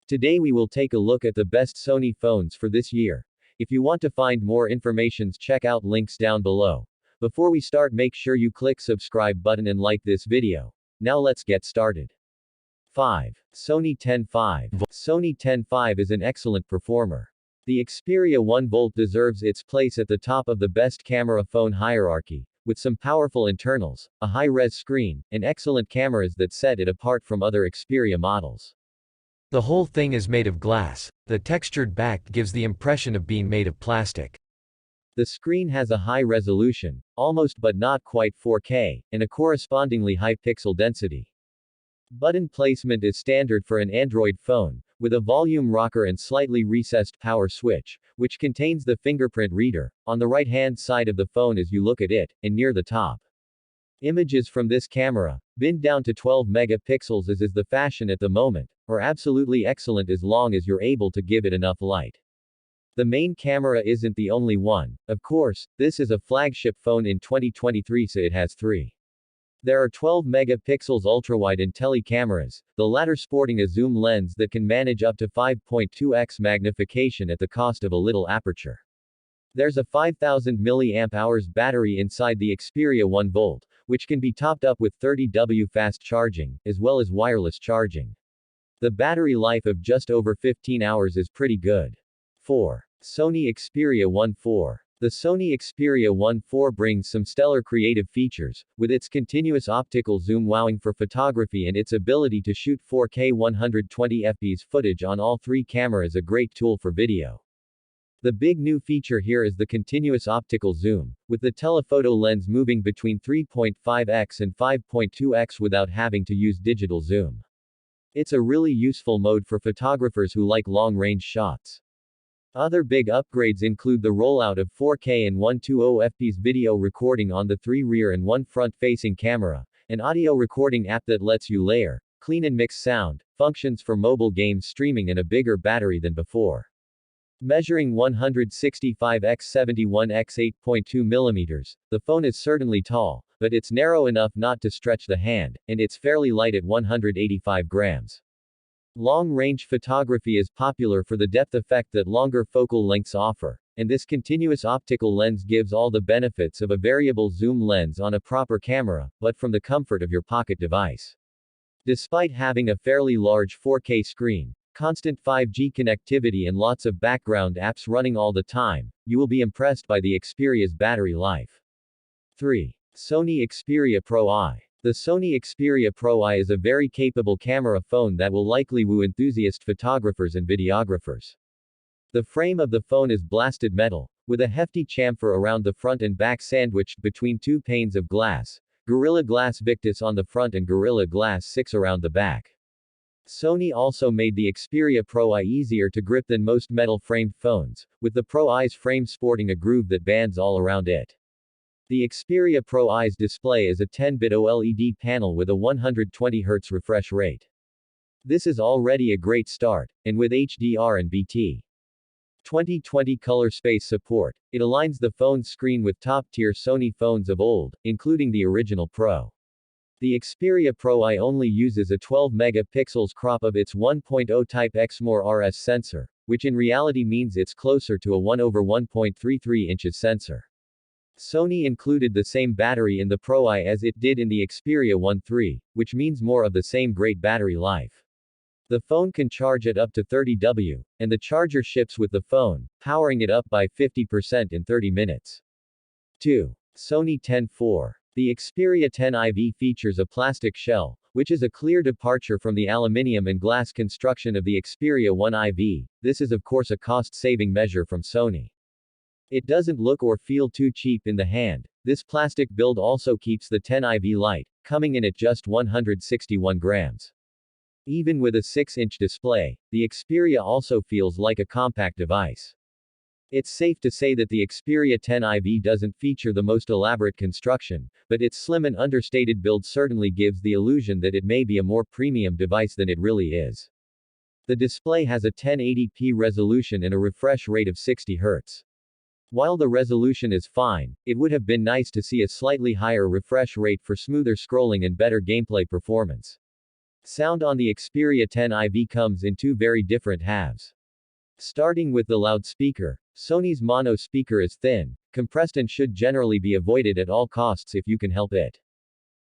Today we will take a look at the best Sony phones for this year. If you want to find more information, check out links down below. Before we start, make sure you click subscribe button and like this video. Now let's get started. 5. Sony X5. Sony X5 is an excellent performer. The Xperia 1V deserves its place at the top of the best camera phone hierarchy, with some powerful internals, a high-res screen, and excellent cameras that set it apart from other Xperia models. The whole thing is made of glass. The textured back gives the impression of being made of plastic. The screen has a high resolution, almost but not quite 4K, and a correspondingly high pixel density. Button placement is standard for an Android phone, with a volume rocker and slightly recessed power switch, which contains the fingerprint reader, on the right-hand side of the phone as you look at it, and near the top. Images from this camera, binned down to 12 megapixels as is the fashion at the moment, are absolutely excellent as long as you're able to give it enough light. The main camera isn't the only one, of course. This is a flagship phone in 2023, so it has three. There are 12 megapixels ultrawide and tele cameras, the latter sporting a zoom lens that can manage up to 5.2x magnification at the cost of a little aperture. There's a 5000 mAh battery inside the Xperia 1V, which can be topped up with 30W fast charging, as well as wireless charging. The battery life of just over 15 hours is pretty good. 4. Sony Xperia 1.4. The Sony Xperia 1.4 brings some stellar creative features, with its continuous optical zoom wowing for photography and its ability to shoot 4K 120fps footage on all three cameras, a great tool for video. The big new feature here is the continuous optical zoom, with the telephoto lens moving between 3.5x and 5.2x without having to use digital zoom. It's a really useful mode for photographers who like long-range shots. Other big upgrades include the rollout of 4K and 120fps video recording on the 3 rear and 1 front-facing camera, an audio recording app that lets you layer, clean and mix sound, functions for mobile games streaming, and a bigger battery than before. Measuring 165x71x 8.2 mm, the phone is certainly tall, but it's narrow enough not to stretch the hand, and it's fairly light at 185 grams. Long-range photography is popular for the depth effect that longer focal lengths offer, and this continuous optical lens gives all the benefits of a variable zoom lens on a proper camera, but from the comfort of your pocket device. Despite having a fairly large 4K screen, constant 5G connectivity and lots of background apps running all the time, you will be impressed by the Xperia's battery life. 3. Sony Xperia Pro I. The Sony Xperia Pro I is a very capable camera phone that will likely woo enthusiast photographers and videographers. The frame of the phone is blasted metal, with a hefty chamfer around the front and back sandwiched between two panes of glass, Gorilla Glass Victus on the front and Gorilla Glass 6 around the back. Sony also made the Xperia Pro I easier to grip than most metal-framed phones, with the Pro I's frame sporting a groove that bands all around it. The Xperia Pro I's display is a 10-bit OLED panel with a 120Hz refresh rate. This is already a great start, and with HDR and BT 2020 color space support, it aligns the phone's screen with top-tier Sony phones of old, including the original Pro. The Xperia Pro I only uses a 12 megapixels crop of its 1.0 Type X More RS sensor, which in reality means it's closer to a 1/1.33 inches sensor. Sony included the same battery in the Pro I as it did in the Xperia 1.3, which means more of the same great battery life. The phone can charge at up to 30W, and the charger ships with the phone, powering it up by 50% in 30 minutes. 2. Sony X4. The Xperia X IV features a plastic shell, which is a clear departure from the aluminium and glass construction of the Xperia 1 IV. This is of course a cost-saving measure from Sony. It doesn't look or feel too cheap in the hand. This plastic build also keeps the X IV light, coming in at just 161 grams. Even with a 6-inch display, the Xperia also feels like a compact device. It's safe to say that the Xperia X IV doesn't feature the most elaborate construction, but its slim and understated build certainly gives the illusion that it may be a more premium device than it really is. The display has a 1080p resolution and a refresh rate of 60 Hz. While the resolution is fine, it would have been nice to see a slightly higher refresh rate for smoother scrolling and better gameplay performance. Sound on the Xperia 10 IV comes in two very different halves. Starting with the loudspeaker, Sony's mono speaker is thin, compressed and should generally be avoided at all costs if you can help it.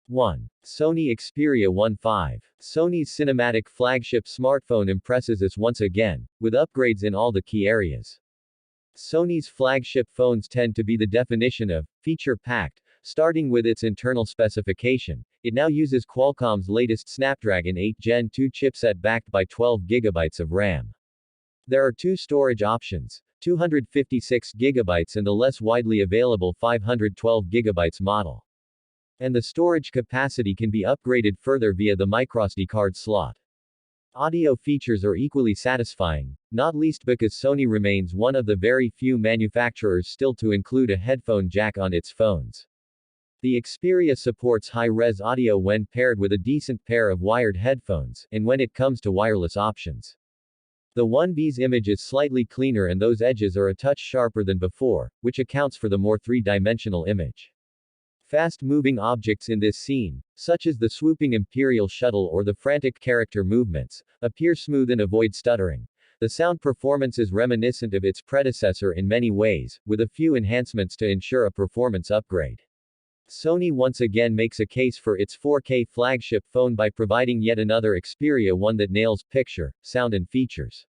1. Sony Xperia 1.5. Sony's cinematic flagship smartphone impresses us once again, with upgrades in all the key areas. Sony's flagship phones tend to be the definition of feature-packed. Starting with its internal specification, it now uses Qualcomm's latest Snapdragon 8 Gen 2 chipset backed by 12 GB of RAM. There are two storage options, 256 GB and the less widely available 512 GB model. And the storage capacity can be upgraded further via the microSD card slot. Audio features are equally satisfying, not least because Sony remains one of the very few manufacturers still to include a headphone jack on its phones. The Xperia supports high-res audio when paired with a decent pair of wired headphones, and when it comes to wireless options. The 1B's image is slightly cleaner and those edges are a touch sharper than before, which accounts for the more three-dimensional image. Fast-moving objects in this scene, such as the swooping Imperial shuttle or the frantic character movements, appear smooth and avoid stuttering. The sound performance is reminiscent of its predecessor in many ways, with a few enhancements to ensure a performance upgrade. Sony once again makes a case for its 4K flagship phone by providing yet another Xperia one that nails picture, sound and features.